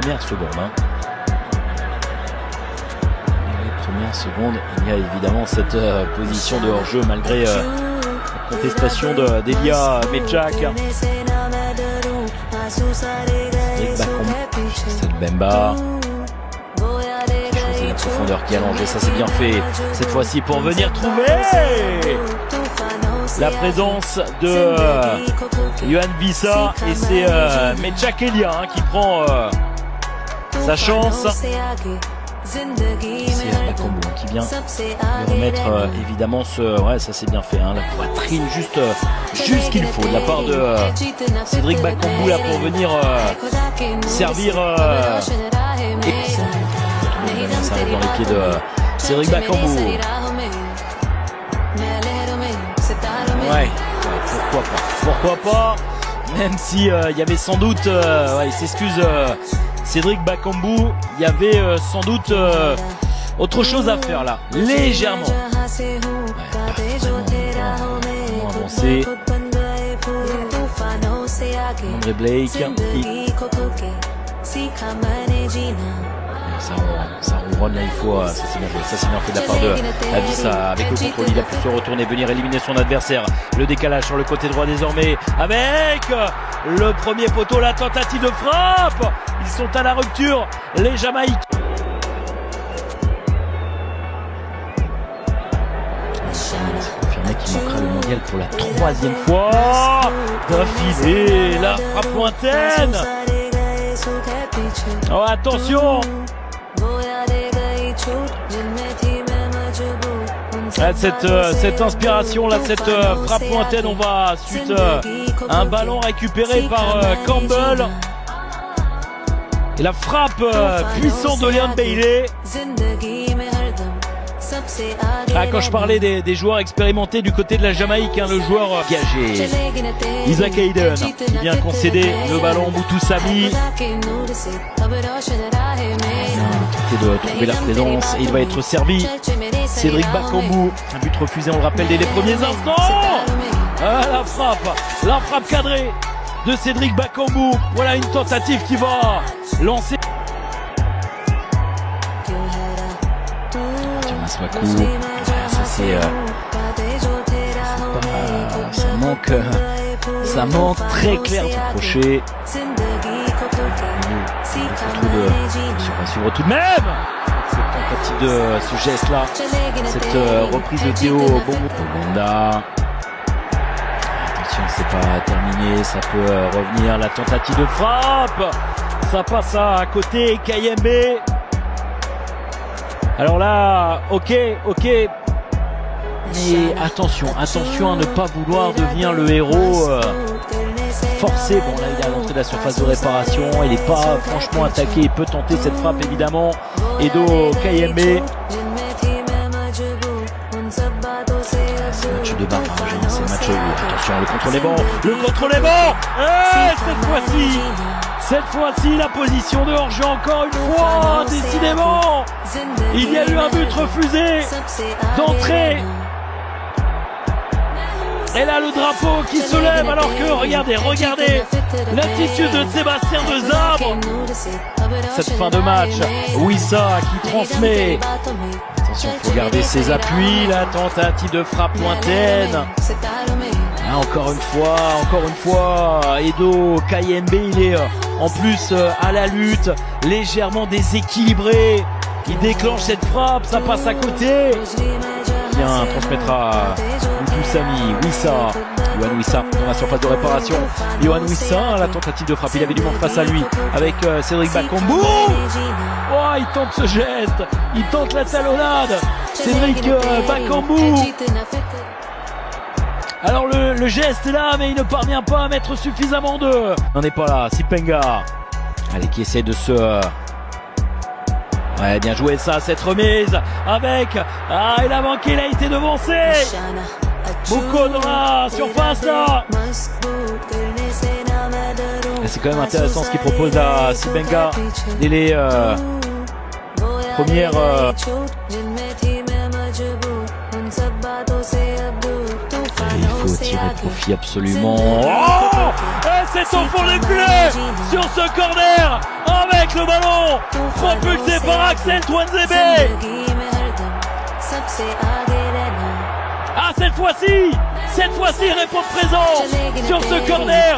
premières secondes. Les premières secondes, il y a évidemment cette position de hors-jeu malgré la contestation d'Elia Medjak. C'est Bemba. La profondeur qui est allongée, ça c'est bien fait. Cette fois-ci pour venir trouver la présence de Yohan Wissa et c'est Medjak Elia qui prend sa chance. C'est Bakambu qui vient de remettre évidemment ouais, ça c'est bien fait, la poitrine juste qu'il faut de la part de Cédric Bakambu là pour venir servir et ça arrive dans les pieds de Cédric Bakambu. Ouais, pourquoi pas, même si il y avait sans doute, il s'excuse Cédric Bakambu, il y avait sans doute autre chose à faire là, légèrement. Vraiment avancé. André Blake. Ça ronronne là, il faut. Ça c'est bien fait de la part de Wissa. Avec le contrôle, il a pu se retourner, venir éliminer son adversaire. Le décalage sur le côté droit désormais. Avec le premier poteau, la tentative de frappe. Ils sont à la rupture, les Jamaïcains. Confirmé qu'il manquera le mondial pour la 3e fois. D'affilée, la frappe lointaine. Oh, attention. Cette inspiration là, cette frappe lointaine, on va suite un ballon récupéré par Campbell et la frappe puissante de Leon Bailey. Quand je parlais des joueurs expérimentés du côté de la Jamaïque, le joueur gagé Isaac Hayden qui vient concéder le ballon. Moutoussamy tenter de trouver la présence et il va être servi. Cédric Bakambu, un but refusé, on le rappelle dès les premiers instants. La frappe cadrée de Cédric Bakambu. Voilà une tentative qui va lancer. Ça manque très clair du crochet. On va suivre tout de même cette tentative de ce geste là, cette reprise de Théo Bongonda. Attention, c'est pas terminé, ça peut revenir. La tentative de frappe, ça passe à côté. Kayembe. Alors là, ok. Mais attention à ne pas vouloir devenir le héros forcé. Bon là il est à l'entrée de la surface de réparation, il n'est pas franchement attaqué, il peut tenter cette frappe évidemment. Edo Kayembe. C'est match de barrage, c'est le match où attention, le contrôle est bon. Et cette fois-ci la position de hors-jeu encore une fois, décidément. Il y a eu un but refusé d'entrée. Et là le drapeau qui se lève alors que regardez l'attitude de Sébastien Desabre. Cette fin de match, Wissa qui transmet. Attention, il faut garder ses appuis. La tentative de frappe lointaine. Encore une fois, Edo Kayembe, il est en plus à la lutte, légèrement déséquilibré. Il déclenche cette frappe, ça passe à côté. Bien, transmettra Moutoussamy, Yohan Wissa dans la surface de réparation. Yohan Wissa, la tentative de frappe, il avait du monde face à lui avec Cédric Bakambu. Oh, il tente ce geste, il tente la talonnade. Cédric Bakambu. Alors le geste est là, mais il ne parvient pas à mettre suffisamment de... On n'est pas là, Sipenga. Allez, qui essaie de se... Ouais, bien joué ça, cette remise avec... il a manqué, il a été devancé. Bouko dans la surface là. C'est quand même intéressant ce qu'il propose à Sipenga dès les premières... Il faut tirer profit absolument. Oh, c'est au fond des filets sur ce corner avec le ballon propulsé par Axel Tuanzebe. Ah, cette fois-ci répond présent sur ce corner.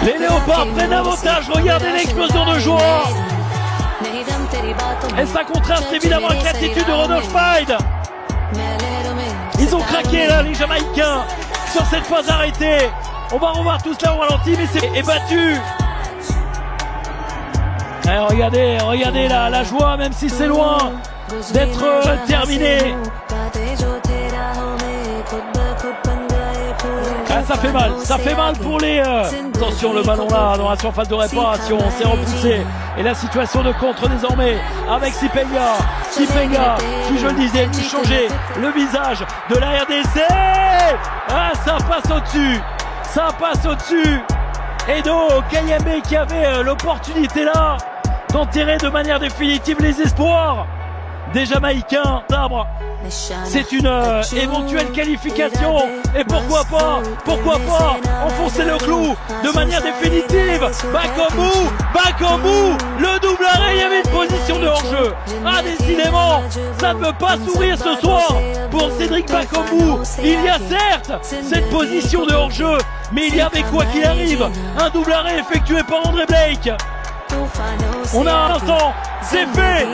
Les Léopards prennent avantage, regardez l'explosion de joie. Et ça contraste évidemment avec l'attitude de Rodolphe Hyde. Ils ont craqué là, les Jamaïcains, sur cette phase arrêtée. On va revoir tout cela au ralenti, mais c'est battu. Et regardez la joie, même si c'est loin d'être terminé. Ah, ça fait mal pour les... Attention, le ballon là, dans la surface de réparation, c'est repoussé. Et la situation de contre désormais avec Sipenga, qui, je le disais, lui changer le visage de la RDC. Ah, ça passe au-dessus. Edo Kayembe qui avait l'opportunité là d'enterrer de manière définitive les espoirs des Jamaïcains. C'est une éventuelle qualification et pourquoi pas enfoncer le clou de manière définitive. Bakambu, le double arrêt, il y avait une position de hors-jeu. Ah, décidément, ça ne peut pas sourire ce soir pour Cédric Bakambu. Il y a certes cette position de hors-jeu, mais il y avait quoi qu'il arrive un double arrêt effectué par André Blake. On a un instant, c'est fait,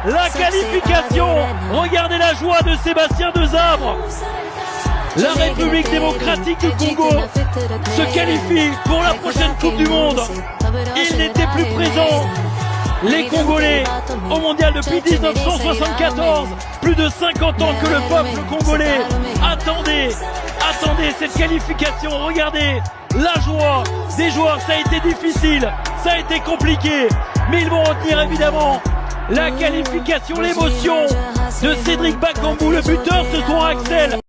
la qualification. Regardez la joie de Sébastien Desabre. La République démocratique du Congo se qualifie pour la prochaine Coupe du Monde. Il n'était plus présent, les Congolais, au mondial depuis 1974. Plus de 50 ans que le peuple congolais attendait cette qualification. Regardez la joie des joueurs, ça a été difficile, ça a été compliqué, mais ils vont retenir évidemment la qualification, l'émotion de Cédric Bakambu, le buteur ce soir, Axel.